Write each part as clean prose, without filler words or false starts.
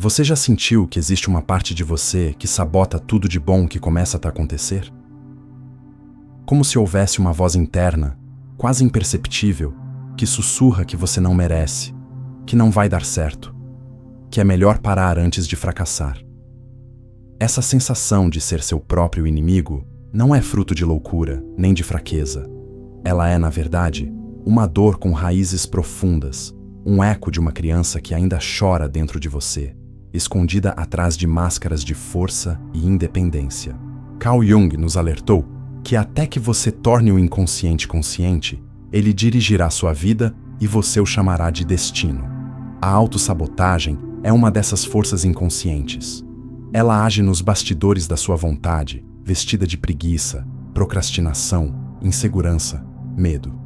Você já sentiu que existe uma parte de você que sabota tudo de bom que começa a acontecer? Como se houvesse uma voz interna, quase imperceptível, que sussurra que você não merece, que não vai dar certo, que é melhor parar antes de fracassar. Essa sensação de ser seu próprio inimigo não é fruto de loucura, nem de fraqueza. Ela é, na verdade, uma dor com raízes profundas, um eco de uma criança que ainda chora dentro de você, escondida atrás de máscaras de força e independência. Carl Jung nos alertou que até que você torne o inconsciente consciente, ele dirigirá sua vida e você o chamará de destino. A autossabotagem é uma dessas forças inconscientes. Ela age nos bastidores da sua vontade, vestida de preguiça, procrastinação, insegurança, medo.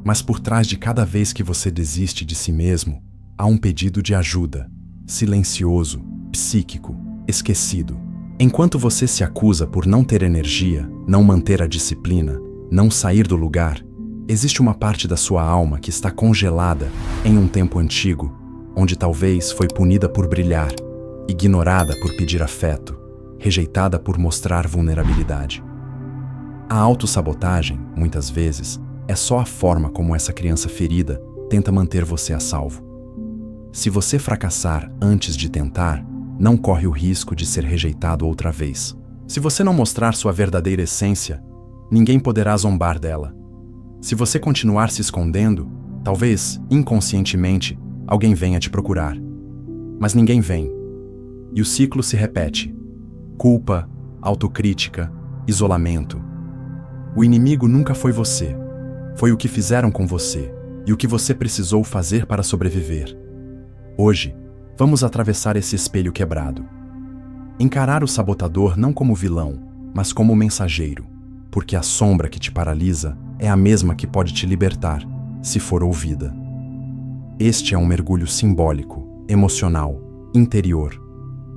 Mas por trás de cada vez que você desiste de si mesmo, há um pedido de ajuda, silencioso, psíquico, esquecido. Enquanto você se acusa por não ter energia, não manter a disciplina, não sair do lugar, existe uma parte da sua alma que está congelada em um tempo antigo, onde talvez foi punida por brilhar, ignorada por pedir afeto, rejeitada por mostrar vulnerabilidade. A autossabotagem, muitas vezes, é só a forma como essa criança ferida tenta manter você a salvo. Se você fracassar antes de tentar, não corre o risco de ser rejeitado outra vez. Se você não mostrar sua verdadeira essência, ninguém poderá zombar dela. Se você continuar se escondendo, talvez, inconscientemente, alguém venha te procurar. Mas ninguém vem. E o ciclo se repete. Culpa, autocrítica, isolamento. O inimigo nunca foi você. Foi o que fizeram com você e o que você precisou fazer para sobreviver. Hoje, vamos atravessar esse espelho quebrado. Encarar o sabotador não como vilão, mas como mensageiro, porque a sombra que te paralisa é a mesma que pode te libertar, se for ouvida. Este é um mergulho simbólico, emocional, interior.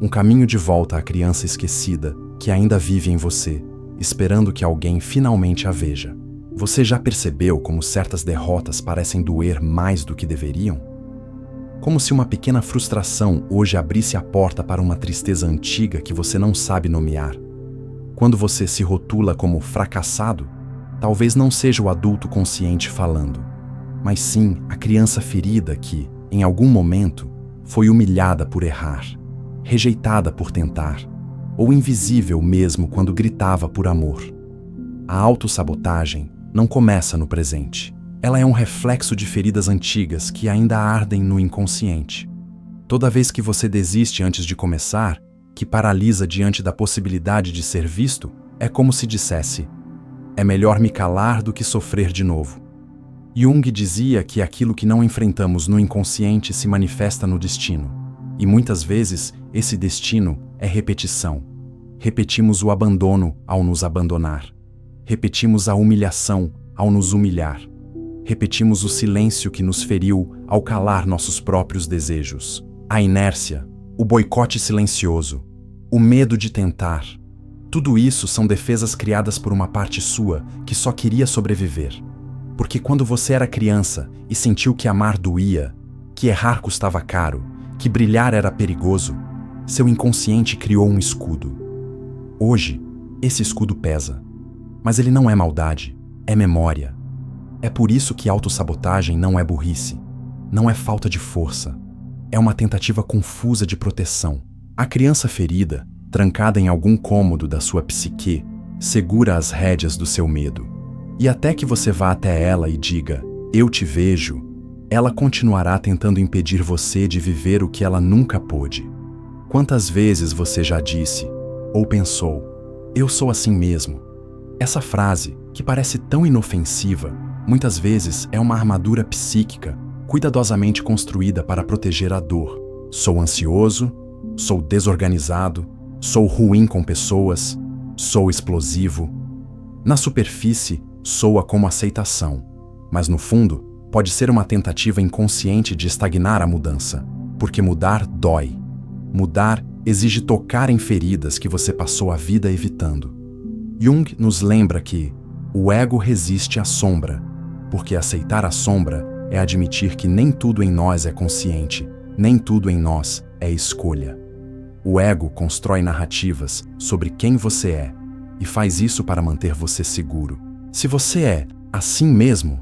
Um caminho de volta à criança esquecida que ainda vive em você, esperando que alguém finalmente a veja. Você já percebeu como certas derrotas parecem doer mais do que deveriam? Como se uma pequena frustração hoje abrisse a porta para uma tristeza antiga que você não sabe nomear. Quando você se rotula como fracassado, talvez não seja o adulto consciente falando, mas sim a criança ferida que, em algum momento, foi humilhada por errar, rejeitada por tentar, ou invisível mesmo quando gritava por amor. A autossabotagem não começa no presente. Ela é um reflexo de feridas antigas que ainda ardem no inconsciente. Toda vez que você desiste antes de começar, que paralisa diante da possibilidade de ser visto, é como se dissesse: é melhor me calar do que sofrer de novo. Jung dizia que aquilo que não enfrentamos no inconsciente se manifesta no destino. E muitas vezes, esse destino é repetição. Repetimos o abandono ao nos abandonar. Repetimos a humilhação ao nos humilhar. Repetimos o silêncio que nos feriu ao calar nossos próprios desejos. A inércia, o boicote silencioso, o medo de tentar. Tudo isso são defesas criadas por uma parte sua que só queria sobreviver. Porque quando você era criança e sentiu que amar doía, que errar custava caro, que brilhar era perigoso, seu inconsciente criou um escudo. Hoje, esse escudo pesa. Mas ele não é maldade, é memória. É por isso que autossabotagem não é burrice, não é falta de força. É uma tentativa confusa de proteção. A criança ferida, trancada em algum cômodo da sua psique, segura as rédeas do seu medo. E até que você vá até ela e diga, eu te vejo, ela continuará tentando impedir você de viver o que ela nunca pôde. Quantas vezes você já disse, ou pensou, eu sou assim mesmo? Essa frase, que parece tão inofensiva, muitas vezes é uma armadura psíquica, cuidadosamente construída para proteger a dor. Sou ansioso, sou desorganizado, sou ruim com pessoas, sou explosivo. Na superfície, soa como aceitação, mas no fundo, pode ser uma tentativa inconsciente de estagnar a mudança, porque mudar dói. Mudar exige tocar em feridas que você passou a vida evitando. Jung nos lembra que o ego resiste à sombra, porque aceitar a sombra é admitir que nem tudo em nós é consciente, nem tudo em nós é escolha. O ego constrói narrativas sobre quem você é e faz isso para manter você seguro. Se você é assim mesmo,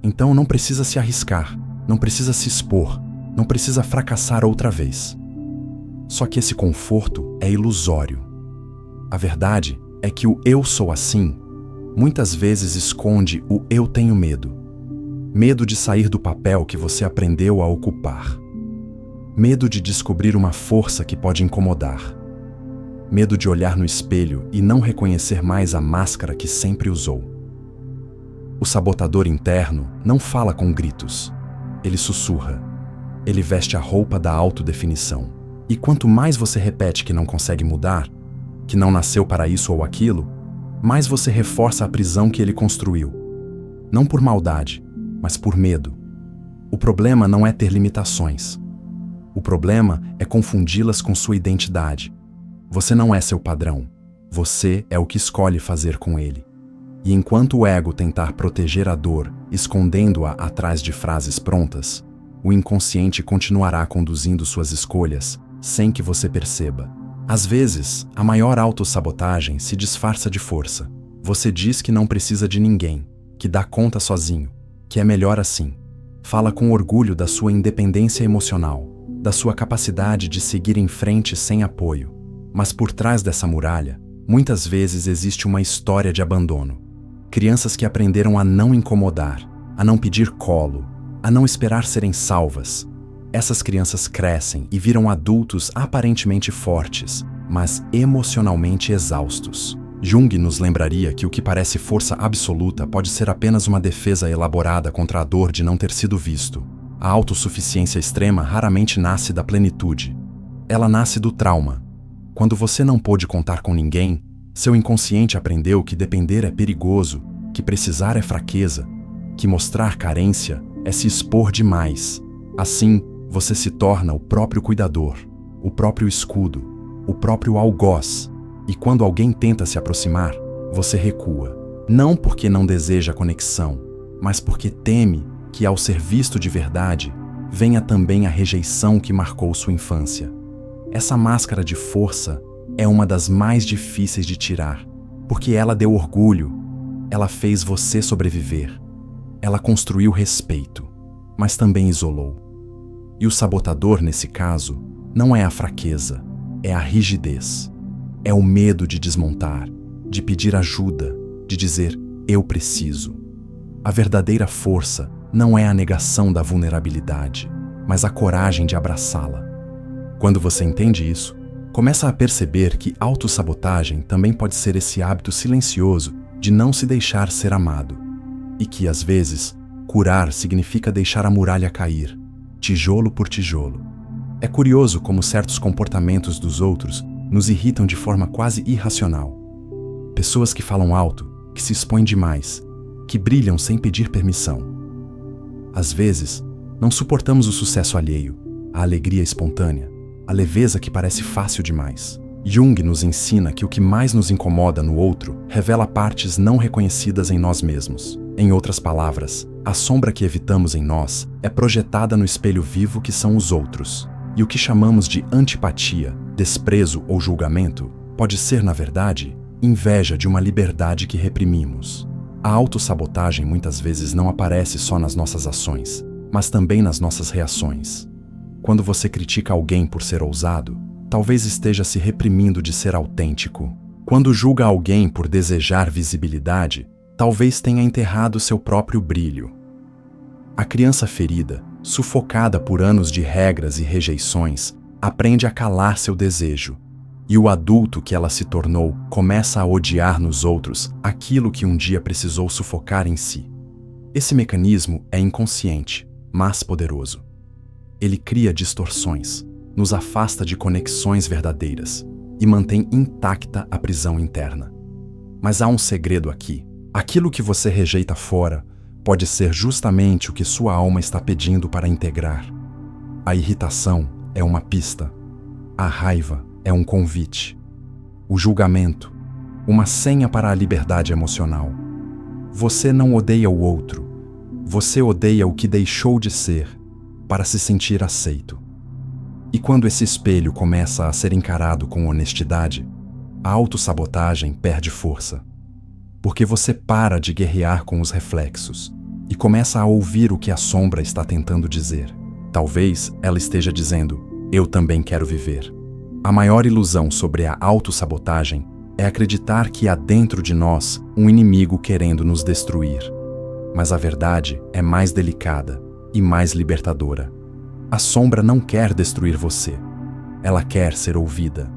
então não precisa se arriscar, não precisa se expor, não precisa fracassar outra vez. Só que esse conforto é ilusório. A verdade é que o eu sou assim muitas vezes esconde o eu tenho medo. Medo de sair do papel que você aprendeu a ocupar. Medo de descobrir uma força que pode incomodar. Medo de olhar no espelho e não reconhecer mais a máscara que sempre usou. O sabotador interno não fala com gritos. Ele sussurra. Ele veste a roupa da autodefinição. E quanto mais você repete que não consegue mudar, que não nasceu para isso ou aquilo, mais você reforça a prisão que ele construiu. Não por maldade, mas por medo. O problema não é ter limitações. O problema é confundi-las com sua identidade. Você não é seu padrão. Você é o que escolhe fazer com ele. E enquanto o ego tentar proteger a dor, escondendo-a atrás de frases prontas, o inconsciente continuará conduzindo suas escolhas sem que você perceba. Às vezes, a maior autossabotagem se disfarça de força. Você diz que não precisa de ninguém, que dá conta sozinho, que é melhor assim. Fala com orgulho da sua independência emocional, da sua capacidade de seguir em frente sem apoio. Mas por trás dessa muralha, muitas vezes existe uma história de abandono. Crianças que aprenderam a não incomodar, a não pedir colo, a não esperar serem salvas. Essas crianças crescem e viram adultos aparentemente fortes, mas emocionalmente exaustos. Jung nos lembraria que o que parece força absoluta pode ser apenas uma defesa elaborada contra a dor de não ter sido visto. A autossuficiência extrema raramente nasce da plenitude. Ela nasce do trauma. Quando você não pôde contar com ninguém, seu inconsciente aprendeu que depender é perigoso, que precisar é fraqueza, que mostrar carência é se expor demais. Assim, você se torna o próprio cuidador, o próprio escudo, o próprio algoz. E quando alguém tenta se aproximar, você recua. Não porque não deseja conexão, mas porque teme que, ao ser visto de verdade, venha também a rejeição que marcou sua infância. Essa máscara de força é uma das mais difíceis de tirar, porque ela deu orgulho, ela fez você sobreviver, ela construiu respeito, mas também isolou. E o sabotador, nesse caso, não é a fraqueza, é a rigidez. É o medo de desmontar, de pedir ajuda, de dizer, eu preciso. A verdadeira força não é a negação da vulnerabilidade, mas a coragem de abraçá-la. Quando você entende isso, começa a perceber que autossabotagem também pode ser esse hábito silencioso de não se deixar ser amado. E que, às vezes, curar significa deixar a muralha cair, tijolo por tijolo. É curioso como certos comportamentos dos outros nos irritam de forma quase irracional. Pessoas que falam alto, que se expõem demais, que brilham sem pedir permissão. Às vezes, não suportamos o sucesso alheio, a alegria espontânea, a leveza que parece fácil demais. Jung nos ensina que o que mais nos incomoda no outro revela partes não reconhecidas em nós mesmos. Em outras palavras, a sombra que evitamos em nós é projetada no espelho vivo que são os outros. E o que chamamos de antipatia, desprezo ou julgamento pode ser, na verdade, inveja de uma liberdade que reprimimos. A autossabotagem muitas vezes não aparece só nas nossas ações, mas também nas nossas reações. Quando você critica alguém por ser ousado, talvez esteja se reprimindo de ser autêntico. Quando julga alguém por desejar visibilidade, talvez tenha enterrado seu próprio brilho. A criança ferida, sufocada por anos de regras e rejeições, aprende a calar seu desejo. E o adulto que ela se tornou começa a odiar nos outros aquilo que um dia precisou sufocar em si. Esse mecanismo é inconsciente, mas poderoso. Ele cria distorções, nos afasta de conexões verdadeiras e mantém intacta a prisão interna. Mas há um segredo aqui. Aquilo que você rejeita fora pode ser justamente o que sua alma está pedindo para integrar. A irritação é uma pista. A raiva é um convite. O julgamento, uma senha para a liberdade emocional. Você não odeia o outro. Você odeia o que deixou de ser para se sentir aceito. E quando esse espelho começa a ser encarado com honestidade, a autossabotagem perde força. Porque você para de guerrear com os reflexos e começa a ouvir o que a sombra está tentando dizer. Talvez ela esteja dizendo: eu também quero viver. A maior ilusão sobre a autossabotagem é acreditar que há dentro de nós um inimigo querendo nos destruir. Mas a verdade é mais delicada e mais libertadora. A sombra não quer destruir você. Ela quer ser ouvida.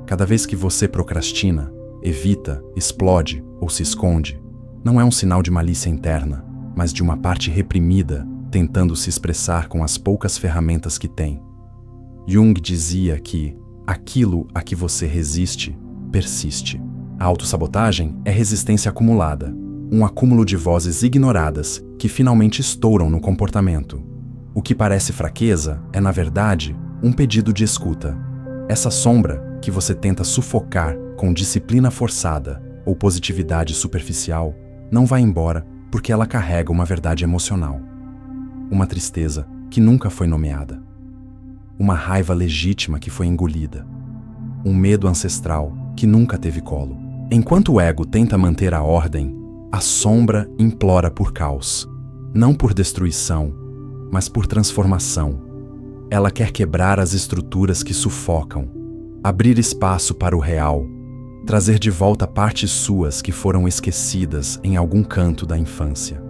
Cada vez que você procrastina, evita, explode ou se esconde, não é um sinal de malícia interna, mas de uma parte reprimida tentando se expressar com as poucas ferramentas que tem. Jung dizia que aquilo a que você resiste, persiste. A autossabotagem é resistência acumulada, um acúmulo de vozes ignoradas que finalmente estouram no comportamento. O que parece fraqueza é, na verdade, um pedido de escuta. Essa sombra que você tenta sufocar com disciplina forçada ou positividade superficial não vai embora porque ela carrega uma verdade emocional. Uma tristeza que nunca foi nomeada. Uma raiva legítima que foi engolida. Um medo ancestral que nunca teve colo. Enquanto o ego tenta manter a ordem, a sombra implora por caos. Não por destruição, mas por transformação. Ela quer quebrar as estruturas que sufocam, abrir espaço para o real, trazer de volta partes suas que foram esquecidas em algum canto da infância.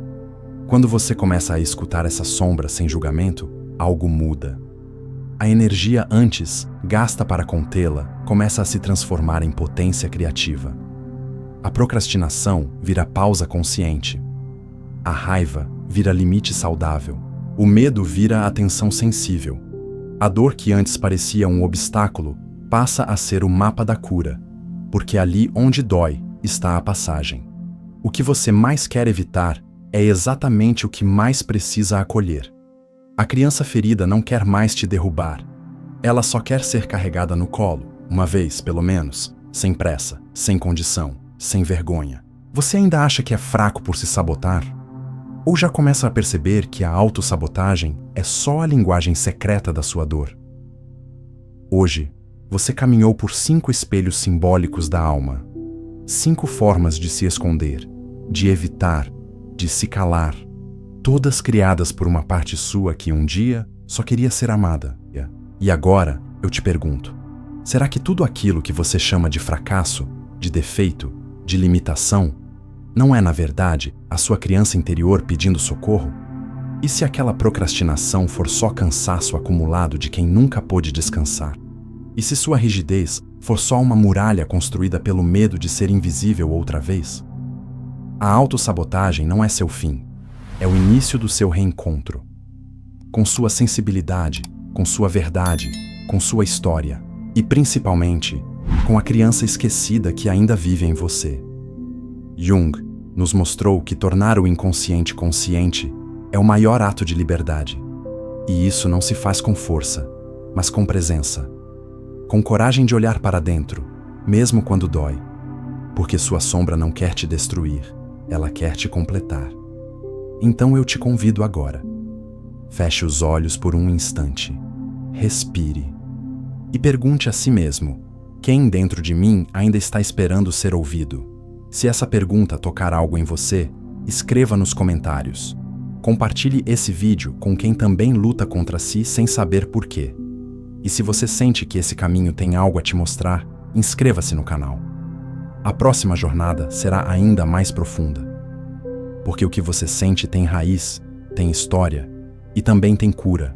Quando você começa a escutar essa sombra sem julgamento, algo muda. A energia antes gasta para contê-la começa a se transformar em potência criativa. A procrastinação vira pausa consciente. A raiva vira limite saudável. O medo vira atenção sensível. A dor que antes parecia um obstáculo passa a ser o mapa da cura, porque ali onde dói está a passagem. O que você mais quer evitar é exatamente o que mais precisa acolher. A criança ferida não quer mais te derrubar. Ela só quer ser carregada no colo, uma vez, pelo menos, sem pressa, sem condição, sem vergonha. Você ainda acha que é fraco por se sabotar? Ou já começa a perceber que a autossabotagem é só a linguagem secreta da sua dor? Hoje, você caminhou por 5 espelhos simbólicos da alma. 5 formas de se esconder, de evitar, de se calar. Todas criadas por uma parte sua que um dia só queria ser amada. E agora, eu te pergunto, será que tudo aquilo que você chama de fracasso, de defeito, de limitação, não é, na verdade, a sua criança interior pedindo socorro? E se aquela procrastinação for só cansaço acumulado de quem nunca pôde descansar? E se sua rigidez for só uma muralha construída pelo medo de ser invisível outra vez? A autossabotagem não é seu fim, é o início do seu reencontro. Com sua sensibilidade, com sua verdade, com sua história e, principalmente, com a criança esquecida que ainda vive em você. Jung nos mostrou que tornar o inconsciente consciente é o maior ato de liberdade. E isso não se faz com força, mas com presença. Com coragem de olhar para dentro, mesmo quando dói. Porque sua sombra não quer te destruir, ela quer te completar. Então eu te convido agora. Feche os olhos por um instante. Respire. E pergunte a si mesmo: quem dentro de mim ainda está esperando ser ouvido? Se essa pergunta tocar algo em você, escreva nos comentários. Compartilhe esse vídeo com quem também luta contra si sem saber por quê. E se você sente que esse caminho tem algo a te mostrar, inscreva-se no canal. A próxima jornada será ainda mais profunda. Porque o que você sente tem raiz, tem história e também tem cura.